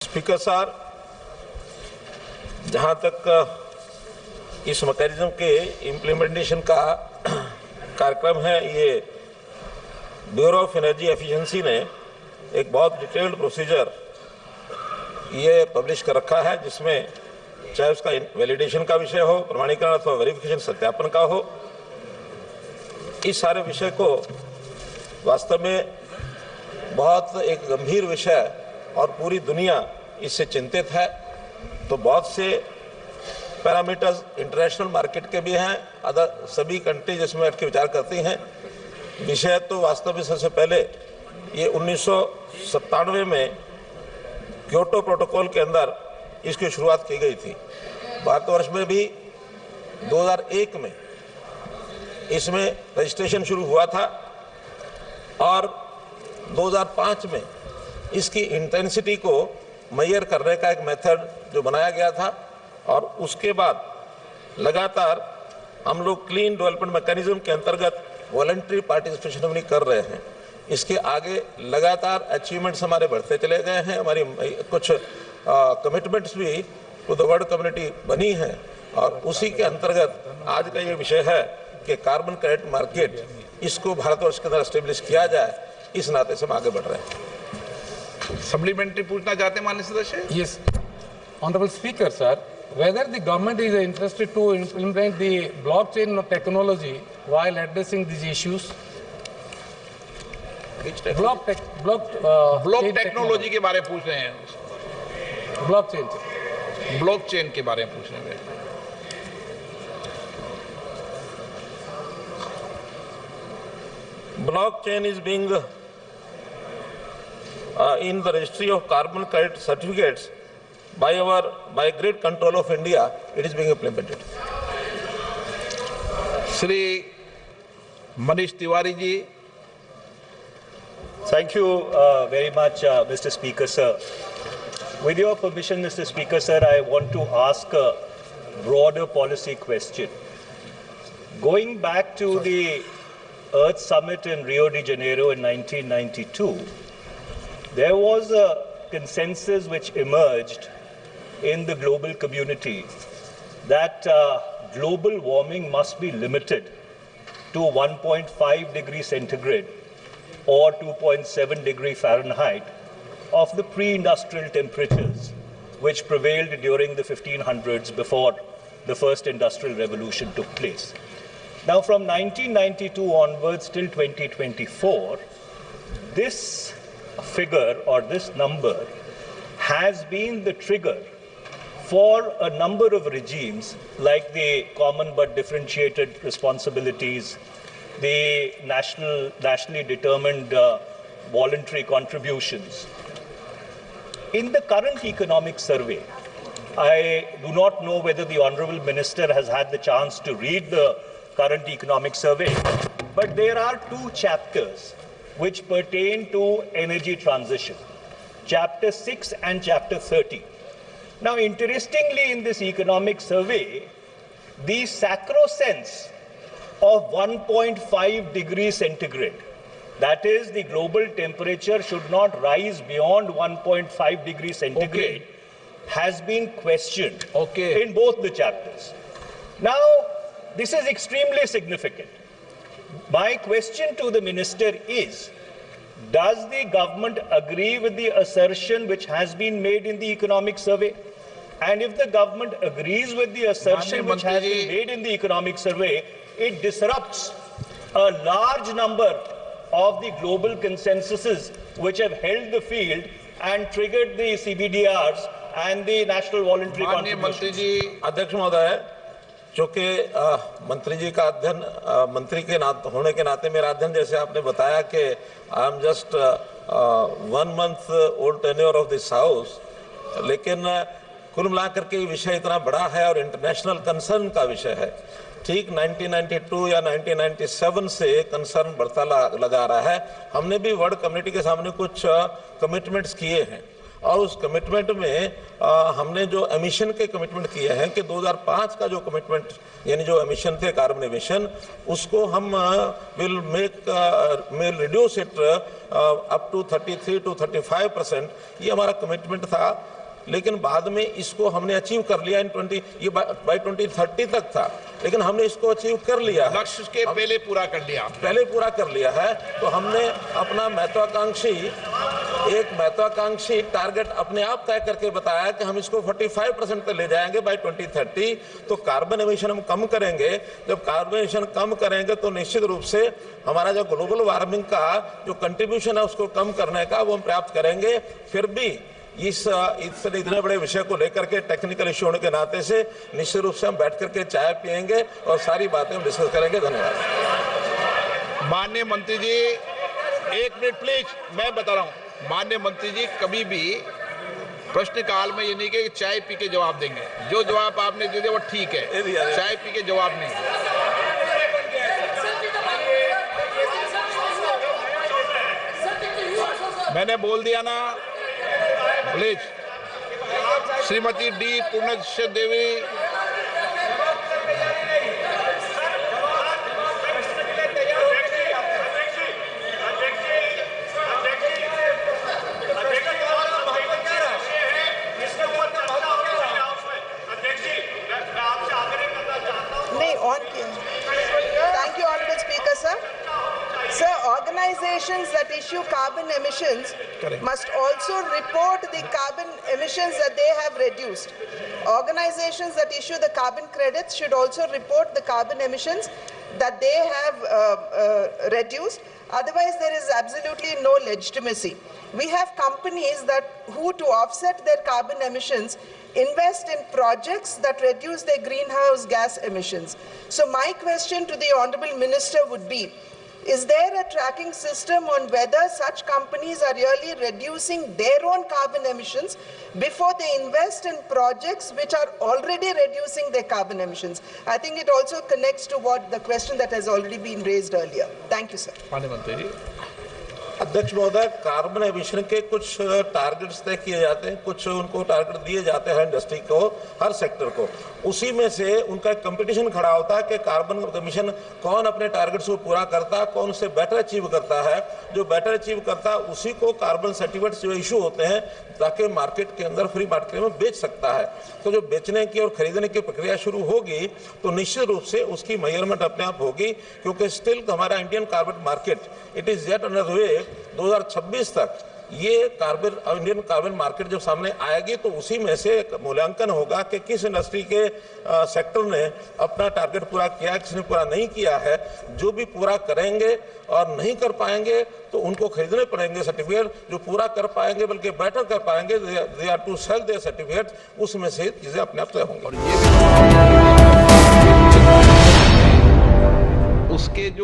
Speaker साहब, जहां तक इस मैकेनिज्म के इम्प्लीमेंटेशन का कार्यक्रम है, ये ब्यूरो ऑफ एनर्जी एफिशिएंसी ने एक बहुत डिटेल्ड प्रोसीजर ये पब्लिश कर रखा है, जिसमें चाहे उसका वैलिडेशन का विषय हो, प्रमाणीकरण अथवा वेरिफिकेशन सत्यापन का हो, इस सारे विषय को वास्तव में बहुत एक गंभीर विषय और पूरी दुनिया इससे चिंतित है। तो बहुत से पैरामीटर्स इंटरनेशनल मार्केट के भी हैं, अदर सभी कंट्रीज इसमें बैठ के विचार करती हैं। विषय तो वास्तव में सबसे पहले ये 1997 में क्योटो प्रोटोकॉल के अंदर इसकी शुरुआत की गई थी। भारतवर्ष में भी 2001 में इसमें रजिस्ट्रेशन शुरू हुआ था और 2005 में इसकी इंटेंसिटी को मेजर करने का एक मेथड जो बनाया गया था, और उसके बाद लगातार हम लोग क्लीन डेवलपमेंट मैकेनिज्म के अंतर्गत वॉलंटरी पार्टिसिपेशन भी कर रहे हैं। इसके आगे लगातार अचीवमेंट्स हमारे बढ़ते चले गए हैं। हमारी कुछ कमिटमेंट्स भी टू द वर्ल्ड कम्युनिटी बनी है, और उसी के अंतर्गत आज का ये विषय है कि कार्बन क्रेडिट मार्केट, इसको भारतवर्ष के अंदर एस्टेब्लिश किया जाए। इस नाते से हम आगे बढ़ रहे हैं। सप्लीमेंट्री पूछना चाहते हैं माननीय सदस्य? Yes, Honorable Speaker, sir, whether the government is interested to implement the blockchain technology while addressing these issues? Block technology के बारे में पूछ रहे हैं। ब्लॉकचेन के बारे में पूछ रहे हैं। Blockchain is being in the registry of carbon credit certificates by great control of India. It is being implemented. Shri Manish Tiwari ji. Thank you very much, Mr. Speaker, sir. With your permission, Mr. Speaker, sir, I want to ask a broader policy question. Going back to the Earth Summit in Rio de Janeiro in 1992, there was a consensus which emerged in the global community that global warming must be limited to 1.5 degrees centigrade or 2.7 degree Fahrenheit of the pre-industrial temperatures which prevailed during the 1500s before the first industrial revolution took place. Now, from 1992 onwards till 2024, this figure or this number has been the trigger for a number of regimes like the Common but Differentiated Responsibilities, the nationally determined voluntary contributions. In the current economic survey, I do not know whether the Honourable Minister has had the chance to read the current economic survey, but there are two chapters which pertain to energy transition, Chapter 6 and Chapter 30. Now, interestingly, in this economic survey, the sacrosanct of 1.5 degrees centigrade, that is, the global temperature should not rise beyond 1.5 degrees centigrade, has been questioned in both the chapters. Now, this is extremely significant. My question to the Minister is, does the government agree with the assertion which has been made in the economic survey? And if the government agrees with the assertion which has been made in the economic survey, it disrupts a large number of the global consensuses which have held the field and triggered the CBDRs and the national voluntary contributions. अध्यक्ष महोदय, चूंकि मंत्री जी का अध्ययन मंत्री के होने के नाते मेरा अध्ययन, जैसे आपने बताया कि I am just 1 month old tenure of this house, लेकिन कुल मिलाकर के विषय इतना बड़ा है और इंटरनेशनल कंसर्न का विषय है। ठीक 1992 या 1997 से कंसर्न बढ़ता लगा रहा है। हमने भी वर्ल्ड कम्युनिटी के सामने कुछ कमिटमेंट्स किए हैं, और उस कमिटमेंट में हमने जो एमिशन के कमिटमेंट किए हैं कि 2005 का जो कमिटमेंट यानी जो एमिशन थे कार्बन एमिशन उसको हम will reduce it up to 33 to 35%। ये हमारा कमिटमेंट था, लेकिन बाद में इसको हमने अचीव कर लिया ये बाय 2030 तक था, लेकिन हमने इसको अचीव कर लिया है। लक्ष्य के पहले पूरा कर लिया है। तो हमने अपना महत्वाकांक्षी टारगेट अपने आप तय करके बताया कि हम इसको 45% पे ले जाएंगे बाय 2030। तो कार्बन एमिशन हम कम करेंगे। जब कार्बन एमिशन कम करेंगे तो निश्चित रूप से हमारा जो ग्लोबल वार्मिंग का जो कंट्रीब्यूशन है उसको कम करने का वो हम प्राप्त करेंगे। फिर भी इस इतने बड़े विषय को लेकर के टेक्निकल इश्यू होने के नाते से निश्चित रूप से हम बैठ करके चाय पियेंगे और सारी बातें हम डिस्कस करेंगे। धन्यवाद। माननीय मंत्री जी, 1 मिनट प्लीज, मैं बता रहा हूं। माननीय मंत्री जी कभी भी प्रश्नकाल में ये नहीं कि चाय पी के जवाब देंगे। जो जवाब आपने दे दिया वो ठीक है, चाय पी के जवाब नहीं। मैंने बोल दिया ना। प्लीज श्रीमती डी पूर्णेश्वर देवी। नहीं ऑन किया। Thank you honourable speaker sir. Sir, organizations that issue carbon emissions must also report the carbon emissions that they have reduced. Organizations that issue the carbon credits should also report the carbon emissions that they have reduced. Otherwise, there is absolutely no legitimacy. We have companies who, to offset their carbon emissions, invest in projects that reduce their greenhouse gas emissions. So my question to the Honorable Minister would be, is there a tracking system on whether such companies are really reducing their own carbon emissions before they invest in projects which are already reducing their carbon emissions? I think it also connects to what the question that has already been raised earlier. Thank you, sir. माननीय मंत्री जी। अध्यक्ष महोदय, carbon emission के कुछ targets तय किए जाते हैं, कुछ उनको टारगेट दिए जाते हैं इंडस्ट्री को, हर सेक्टर को। उसी में से उनका एक कंपटीशन खड़ा होता है कि कार्बन एमिशन कौन अपने टारगेट्स को पूरा करता है, कौन उससे बेटर अचीव करता है। जो बेटर अचीव करता है उसी को कार्बन सर्टिफिकेट्स जो इशू होते हैं ताकि मार्केट के अंदर फ्री मार्केट में बेच सकता है। तो जो बेचने की और खरीदने की प्रक्रिया शुरू होगी तो निश्चित रूप से उसकी मेजरमेंट अपने आप होगी, क्योंकि स्टिल हमारा Indian carbon market it is yet under way. 2026 तक ये इंडियन कार्बन मार्केट जब सामने आएगी तो उसी में से एक मूल्यांकन होगा कि किस इंडस्ट्री के सेक्टर ने अपना टारगेट पूरा किया है, किसने पूरा नहीं किया है। जो भी पूरा करेंगे और नहीं कर पाएंगे तो उनको खरीदने पड़ेंगे सर्टिफिकेट। जो पूरा कर पाएंगे बल्कि बेटर कर पाएंगे, they are to sell their certificate, उसमें से चीजें अपने आप तय होंगी।